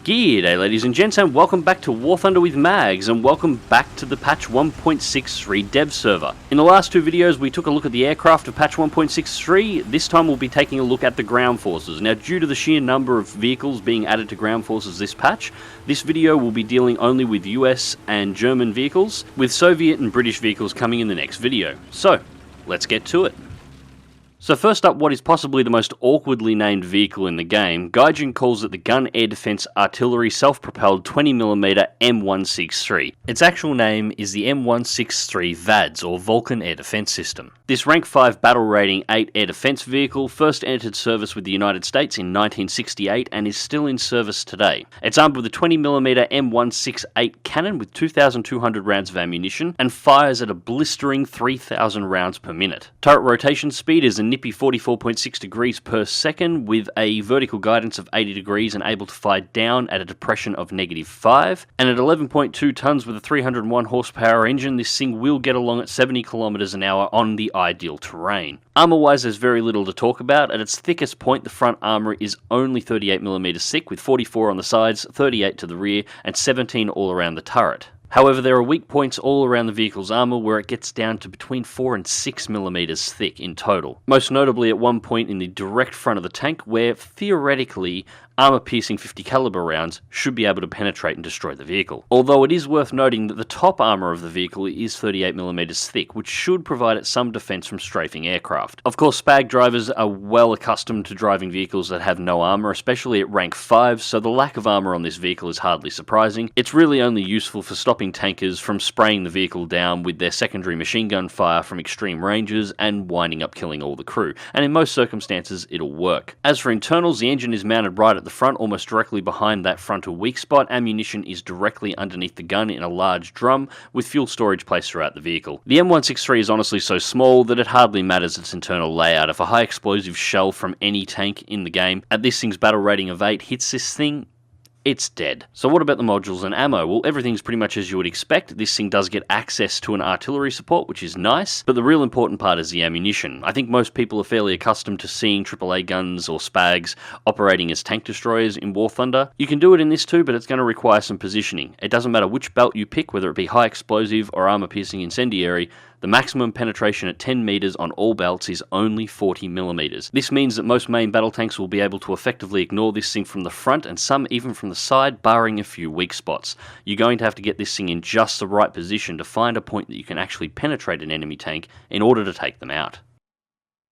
G'day ladies and gents, and welcome back to War Thunder with Mags, and welcome back to the patch 1.63 dev server. In the last two videos we took a look at the aircraft of patch 1.63, this time we'll be taking a look at the ground forces. Now due to the sheer number of vehicles being added to ground forces this patch, this video will be dealing only with US and German vehicles, with Soviet and British vehicles coming in the next video. So, let's get to it. So first up, what is possibly the most awkwardly named vehicle in the game, Gaijin calls it the Gun Air Defense Artillery Self-Propelled 20mm M163. Its actual name is the M163 VADS, or Vulcan Air Defense System. This rank 5 battle rating 8 air defense vehicle first entered service with the United States in 1968 and is still in service today. It's armed with a 20mm M168 cannon with 2,200 rounds of ammunition and fires at a blistering 3,000 rounds per minute. Turret rotation speed is a nippy 44.6 degrees per second with a vertical guidance of 80 degrees and able to fire down at a depression of -5. And at 11.2 tons with a 301 horsepower engine, this thing will get along at 70 kilometers an hour on the ideal terrain. Armor-wise, there's very little to talk about. At its thickest point, the front armor is only 38mm thick, with 44 on the sides, 38 to the rear, and 17 all around the turret. However, there are weak points all around the vehicle's armour where it gets down to between 4 and 6mm thick in total. Most notably at one point in the direct front of the tank where, theoretically, armour-piercing 50 caliber rounds should be able to penetrate and destroy the vehicle. Although it is worth noting that the top armour of the vehicle is 38mm thick, which should provide it some defence from strafing aircraft. Of course, SPAG drivers are well accustomed to driving vehicles that have no armour, especially at rank 5, so the lack of armour on this vehicle is hardly surprising. It's really only useful for stopping tankers from spraying the vehicle down with their secondary machine gun fire from extreme ranges and winding up killing all the crew, and in most circumstances it'll work. As for internals, the engine is mounted right at the front, almost directly behind that frontal weak spot. Ammunition is directly underneath the gun in a large drum, with fuel storage placed throughout the vehicle. The M163 is honestly so small that it hardly matters its internal layout. If a high explosive shell from any tank in the game at this thing's battle rating of 8 hits this thing, it's dead. So what about the modules and ammo? Well, everything's pretty much as you would expect. This thing does get access to an artillery support, which is nice, but the real important part is the ammunition. I think most people are fairly accustomed to seeing AAA guns or SPAGs operating as tank destroyers in War Thunder. You can do it in this too, but it's going to require some positioning. It doesn't matter which belt you pick, whether it be high explosive or armor-piercing incendiary, the maximum penetration at 10 meters on all belts is only 40mm. This means that most main battle tanks will be able to effectively ignore this thing from the front and some even from the side, barring a few weak spots. You're going to have to get this thing in just the right position to find a point that you can actually penetrate an enemy tank in order to take them out.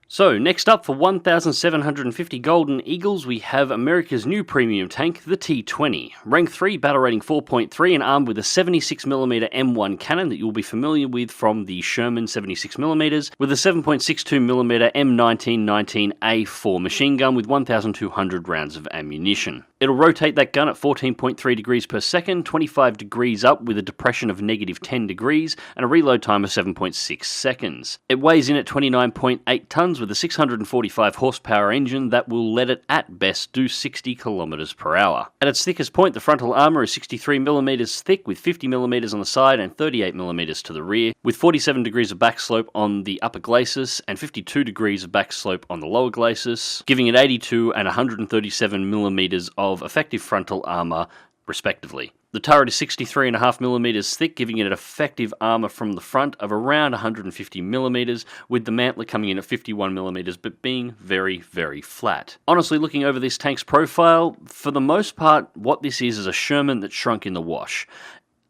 So, next up for 1,750 Golden Eagles, we have America's new premium tank, the T20. Rank 3, battle rating 4.3, and armed with a 76mm M1 cannon that you'll be familiar with from the Sherman 76mm, with a 7.62mm M1919A4 machine gun with 1,200 rounds of ammunition. It'll rotate that gun at 14.3 degrees per second, 25 degrees up with a depression of -10 degrees, and a reload time of 7.6 seconds. It weighs in at 29.8 tons with a 645 horsepower engine that will let it at best do 60 kilometers per hour. At its thickest point, the frontal armor is 63mm thick with 50mm on the side and 38mm to the rear, with 47 degrees of backslope on the upper glacis and 52 degrees of backslope on the lower glacis, giving it 82 and 137mm of effective frontal armor respectively. The turret is 63.5mm thick, giving it an effective armor from the front of around 150mm, with the mantler coming in at 51mm but being very, very flat. Honestly, looking over this tank's profile, for the most part, what this is a Sherman that shrunk in the wash.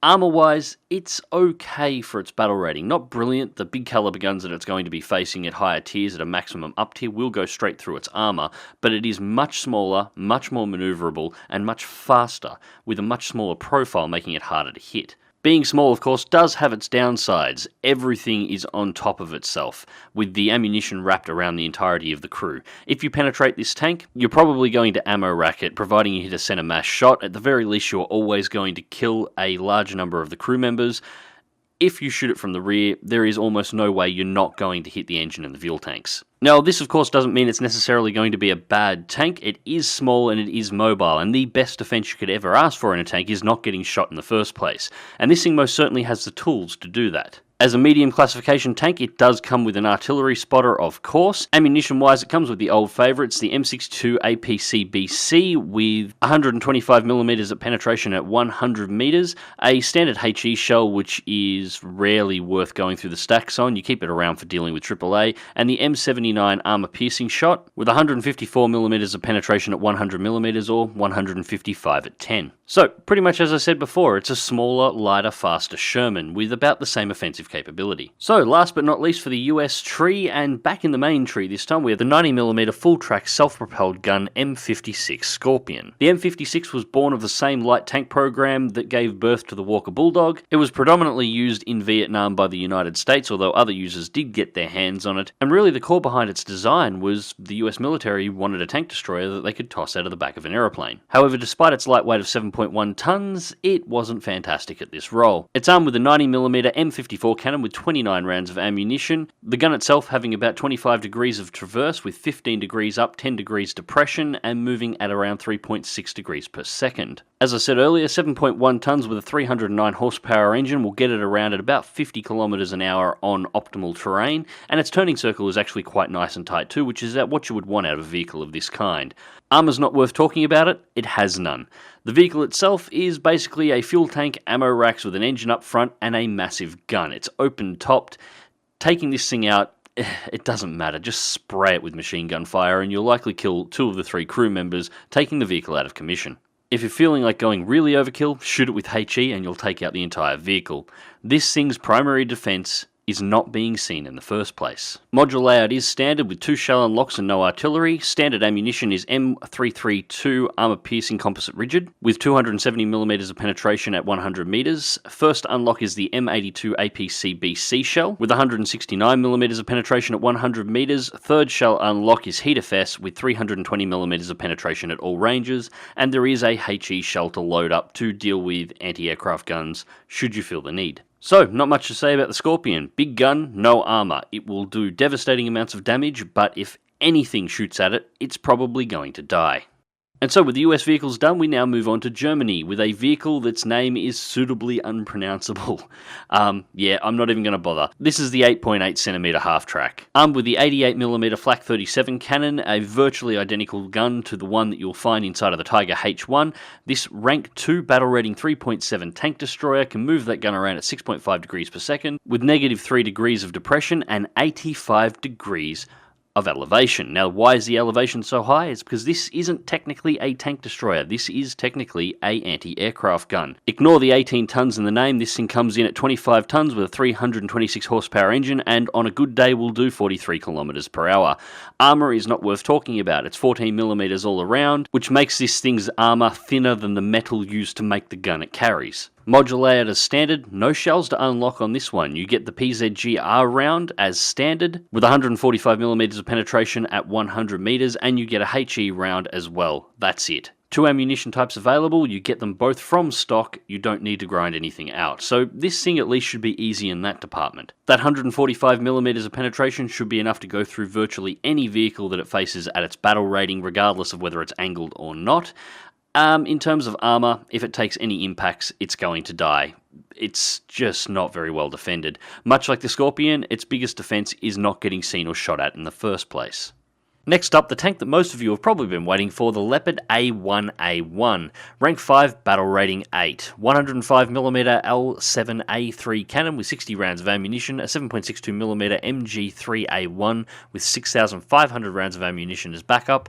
Armor-wise, it's okay for its battle rating. Not brilliant. The big caliber guns that it's going to be facing at higher tiers at a maximum up tier will go straight through its armor, but it is much smaller, much more maneuverable, and much faster, with a much smaller profile making it harder to hit. Being small, of course, does have its downsides. Everything is on top of itself, with the ammunition wrapped around the entirety of the crew. If you penetrate this tank, you're probably going to ammo rack it, providing you hit a center mass shot. At the very least, you're always going to kill a large number of the crew members. If you shoot it from the rear, there is almost no way you're not going to hit the engine and the fuel tanks. Now, this of course doesn't mean it's necessarily going to be a bad tank. It is small and it is mobile, and the best defense you could ever ask for in a tank is not getting shot in the first place. And this thing most certainly has the tools to do that. As a medium classification tank, it does come with an artillery spotter, of course. Ammunition-wise, it comes with the old favourites, the M62 APC-BC with 125mm of penetration at 100 metres, a standard HE shell which is rarely worth going through the stacks on, you keep it around for dealing with AAA, and the M79 armour-piercing shot with 154mm of penetration at 100mm or 155 at 10. So, pretty much as I said before, it's a smaller, lighter, faster Sherman with about the same offensive capability. So, last but not least for the US tree, and back in the main tree this time, we have the 90mm full-track self-propelled gun M56 Scorpion. The M56 was born of the same light tank program that gave birth to the Walker Bulldog. It was predominantly used in Vietnam by the United States, although other users did get their hands on it, and really the core behind its design was the US military wanted a tank destroyer that they could toss out of the back of an aeroplane. However, despite its light weight of 7.1 tons, it wasn't fantastic at this role. It's armed with a 90mm M54 cannon with 29 rounds of ammunition, the gun itself having about 25 degrees of traverse with 15 degrees up, 10 degrees depression, and moving at around 3.6 degrees per second. As I said earlier, 7.1 tons with a 309 horsepower engine will get it around at about 50 kilometers an hour on optimal terrain, and its turning circle is actually quite nice and tight too, which is what you would want out of a vehicle of this kind. Armour's not worth talking about it has none. The vehicle itself is basically a fuel tank, ammo racks with an engine up front, and a massive gun. It's open-topped. Taking this thing out, it doesn't matter. Just spray it with machine gun fire and you'll likely kill 2 of the 3 crew members, taking the vehicle out of commission. If you're feeling like going really overkill, shoot it with HE and you'll take out the entire vehicle. This thing's primary defense is not being seen in the first place. Module layout is standard with 2 shell unlocks and no artillery. Standard ammunition is M332 armor-piercing composite rigid with 270mm of penetration at 100 metres. First unlock is the M82 APC-BC shell with 169mm of penetration at 100 metres. Third shell unlock is HeatFS with 320mm of penetration at all ranges, and there is a HE shell to load up to deal with anti-aircraft guns should you feel the need. So, not much to say about the Scorpion. Big gun, no armour. It will do devastating amounts of damage, but if anything shoots at it, it's probably going to die. And so with the US vehicles done, we now move on to Germany with a vehicle that's name is suitably unpronounceable. Yeah, I'm not even going to bother. This is the 8.8cm half-track. Armed with the 88mm Flak 37 cannon, a virtually identical gun to the one that you'll find inside of the Tiger H1, this rank 2 battle rating 3.7 tank destroyer can move that gun around at 6.5 degrees per second with negative 3 degrees of depression and 85 degrees of elevation. Now, why is the elevation so high? It's because this isn't technically a tank destroyer. This is technically a anti-aircraft gun. Ignore the 18 tons in the name. This thing comes in at 25 tons with a 326 horsepower engine, and on a good day will do 43 kilometers per hour. Armor is not worth talking about. It's 14mm all around, which makes this thing's armor thinner than the metal used to make the gun it carries. Module layout as standard, no shells to unlock on this one. You get the PZG-R round as standard with 145mm of penetration at 100 meters, and you get a HE round as well. That's it. 2 ammunition types available, you get them both from stock, you don't need to grind anything out. So this thing at least should be easy in that department. That 145mm of penetration should be enough to go through virtually any vehicle that it faces at its battle rating, regardless of whether it's angled or not. In terms of armor, if it takes any impacts, it's going to die. It's just not very well defended. Much like the Scorpion, its biggest defense is not getting seen or shot at in the first place. Next up, the tank that most of you have probably been waiting for, the Leopard A1A1. Rank 5, battle rating 8. 105mm L7A3 cannon with 60 rounds of ammunition, a 7.62mm MG3A1 with 6,500 rounds of ammunition as backup.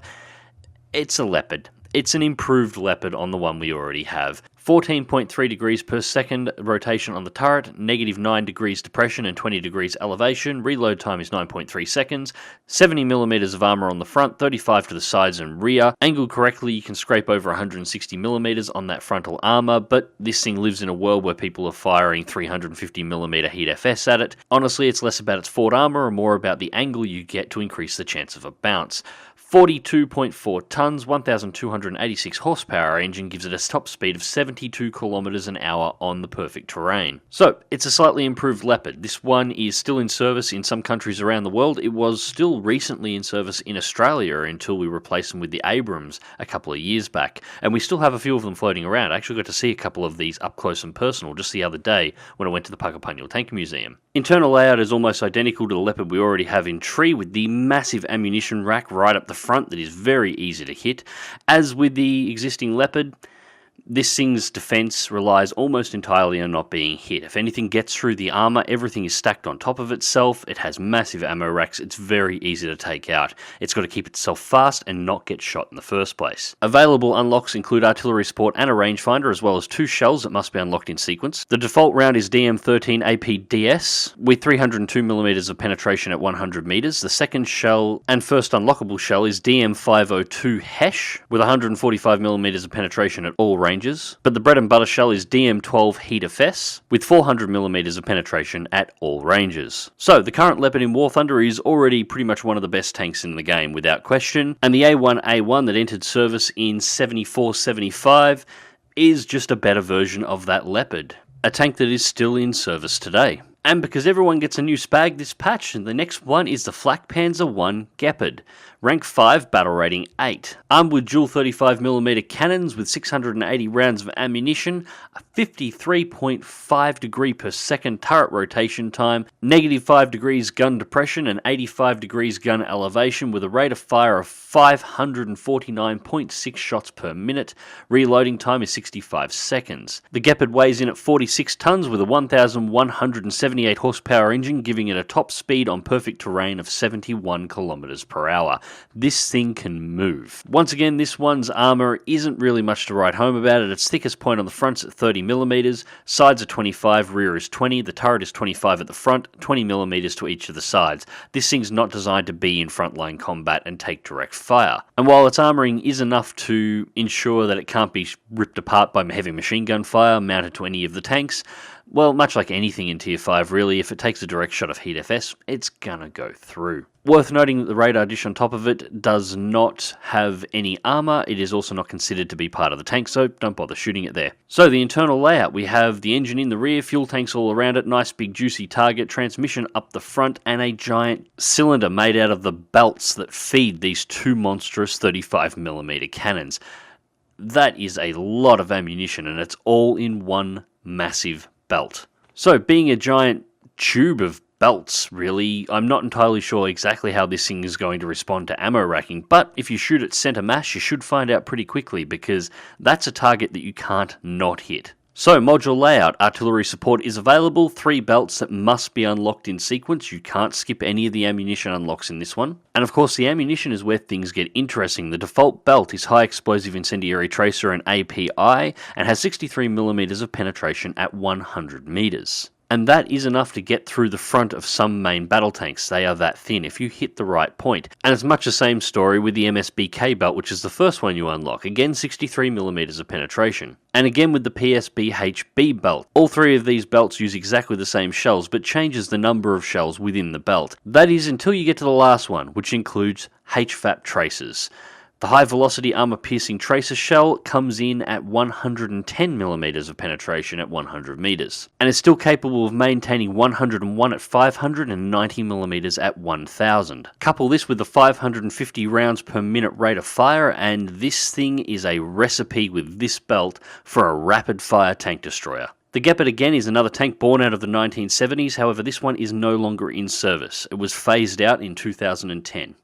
It's a Leopard. It's an improved Leopard on the one we already have. 14.3 degrees per second rotation on the turret, negative 9 degrees depression and 20 degrees elevation. Reload time is 9.3 seconds. 70mm of armor on the front, 35 to the sides and rear. Angled correctly, you can scrape over 160mm on that frontal armor, but this thing lives in a world where people are firing 350mm HeatFS at it. Honestly, it's less about its forward armor and more about the angle you get to increase the chance of a bounce. 42.4 tons, 1,286 horsepower engine gives it a top speed of 72 kilometers an hour on the perfect terrain. So, it's a slightly improved Leopard. This one is still in service in some countries around the world. It was still recently in service in Australia until we replaced them with the Abrams a couple of years back. And we still have a few of them floating around. I actually got to see a couple of these up close and personal just the other day when I went to the Puckapunyal Tank Museum. Internal layout is almost identical to the Leopard we already have in tree, with the massive ammunition rack right up the front that is very easy to hit. As with the existing Leopard, this thing's defense relies almost entirely on not being hit. If anything gets through the armor, everything is stacked on top of itself. It has massive ammo racks. It's very easy to take out. It's got to keep itself fast and not get shot in the first place. Available unlocks include artillery support and a rangefinder, as well as 2 shells that must be unlocked in sequence. The default round is DM13 APDS with 302mm of penetration at 100 meters. The second shell and first unlockable shell is DM502 HESH with 145mm of penetration at all ranges. But the bread and butter shell is DM12 HeatFS with 400mm of penetration at all ranges. So the current Leopard in War Thunder is already pretty much one of the best tanks in the game without question, and the A1A1 that entered service in 74-75 is just a better version of that Leopard, a tank that is still in service today. And because everyone gets a new spag this patch, the next one is the Flak Panzer I Gepard. Rank 5, battle rating 8. Armed with dual 35mm cannons with 680 rounds of ammunition, a 53.5 degree per second turret rotation time, -5 degrees gun depression and 85 degrees gun elevation with a rate of fire of 549.6 shots per minute. Reloading time is 65 seconds. The Gepard weighs in at 46 tons with a 1,178 horsepower engine, giving it a top speed on perfect terrain of 71 kilometers per hour. This thing can move. Once again, this one's armor isn't really much to write home about it. Its thickest point on the front's at 30mm, sides are 25, rear is 20, the turret is 25 at the front, 20mm to each of the sides. This thing's not designed to be in frontline combat and take direct fire. And while its armoring is enough to ensure that it can't be ripped apart by heavy machine gun fire mounted to any of the tanks, well, much like anything in Tier 5 really, if it takes a direct shot of HeatFS, it's gonna go through. Worth noting that the radar dish on top of it does not have any armor. It is also not considered to be part of the tank, so don't bother shooting it there. So the internal layout, we have the engine in the rear, fuel tanks all around it, nice big juicy target, transmission up the front, and a giant cylinder made out of the belts that feed these 2 monstrous 35mm cannons. That is a lot of ammunition, and it's all in one massive belt. So being a giant tube of belts, really, I'm not entirely sure exactly how this thing is going to respond to ammo racking, but if you shoot at center mass, you should find out pretty quickly, because that's a target that you can't not hit. So, module layout, artillery support is available, 3 belts that must be unlocked in sequence. You can't skip any of the ammunition unlocks in this one. And of course, the ammunition is where things get interesting. The default belt is high explosive incendiary tracer and API, and has 63mm of penetration at 100 meters. And that is enough to get through the front of some main battle tanks. They are that thin if you hit the right point. And it's much the same story with the MSBK belt, which is the first one you unlock. Again, 63mm of penetration. And again with the PSBHB belt. All 3 of these belts use exactly the same shells, but changes the number of shells within the belt. That is until you get to the last one, which includes HFAP tracers. The high velocity armor piercing tracer shell comes in at 110mm of penetration at 100 meters, and is still capable of maintaining 101 at 500 and 90mm at 1000. Couple this with the 550 rounds per minute rate of fire, and this thing is a recipe with this belt for a rapid fire tank destroyer. The Gepard again is another tank born out of the 1970s, however this one is no longer in service. It was phased out in 2010.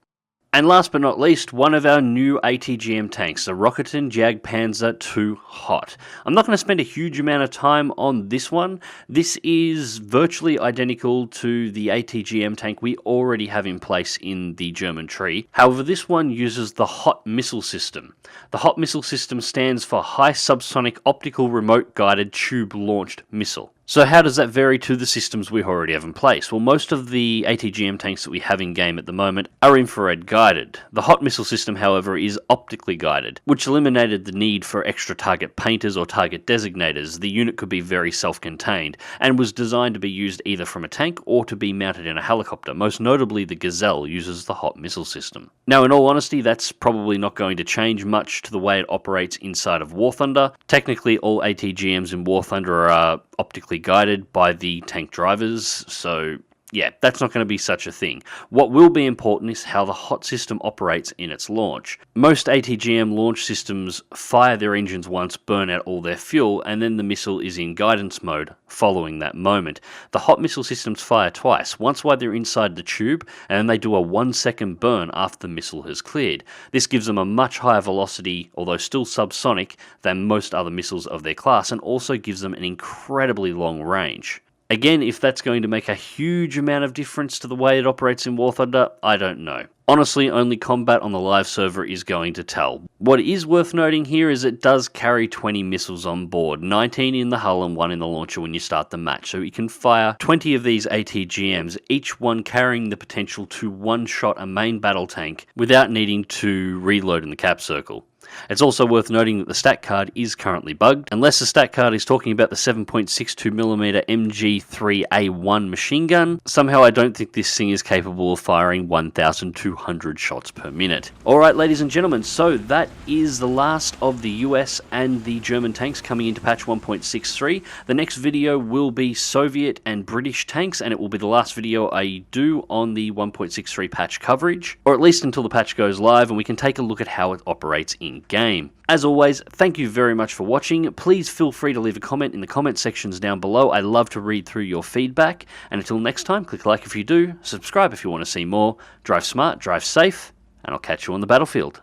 And last but not least, one of our new ATGM tanks, the Rocketon Jagd Panzer II Hot. I'm not going to spend a huge amount of time on this one. This is virtually identical to the ATGM tank we already have in place in the German tree. However, this one uses the HOT missile system. The HOT missile system stands for High Subsonic Optical Remote Guided Tube Launched Missile. So how does that vary to the systems we already have in place? Well, most of the ATGM tanks that we have in game at the moment are infrared guided. The HOT missile system, however, is optically guided, which eliminated the need for extra target painters or target designators. The unit could be very self-contained and was designed to be used either from a tank or to be mounted in a helicopter. Most notably, the Gazelle uses the HOT missile system. Now, in all honesty, that's probably not going to change much to the way it operates inside of War Thunder. Technically, all ATGMs in War Thunder are optically guided by the tank drivers, so yeah, that's not going to be such a thing. What will be important is how the HOT system operates in its launch. Most ATGM launch systems fire their engines once, burn out all their fuel, and then the missile is in guidance mode following that moment. The HOT missile systems fire twice, once while they're inside the tube, and then they do a 1 second burn after the missile has cleared. This gives them a much higher velocity, although still subsonic, than most other missiles of their class, and also gives them an incredibly long range. Again, if that's going to make a huge amount of difference to the way it operates in War Thunder, I don't know. Honestly, only combat on the live server is going to tell. What is worth noting here is it does carry 20 missiles on board, 19 in the hull and 1 in the launcher when you start the match, so you can fire 20 of these ATGMs, each one carrying the potential to one-shot a main battle tank without needing to reload in the cap circle. It's also worth noting that the stat card is currently bugged, unless the stat card is talking about the 7.62mm MG3A1 machine gun. Somehow I don't think this thing is capable of firing 1,200 shots per minute. Alright, ladies and gentlemen, so that is the last of the US and the German tanks coming into patch 1.63. The next video will be Soviet and British tanks, and it will be the last video I do on the 1.63 patch coverage, or at least until the patch goes live and we can take a look at how it operates in game. As always, thank you very much for watching. Please feel free to leave a comment in the comment sections down below. I love to read through your feedback. And until next time, click like if you do, subscribe if you want to see more, drive smart, drive safe, and I'll catch you on the battlefield.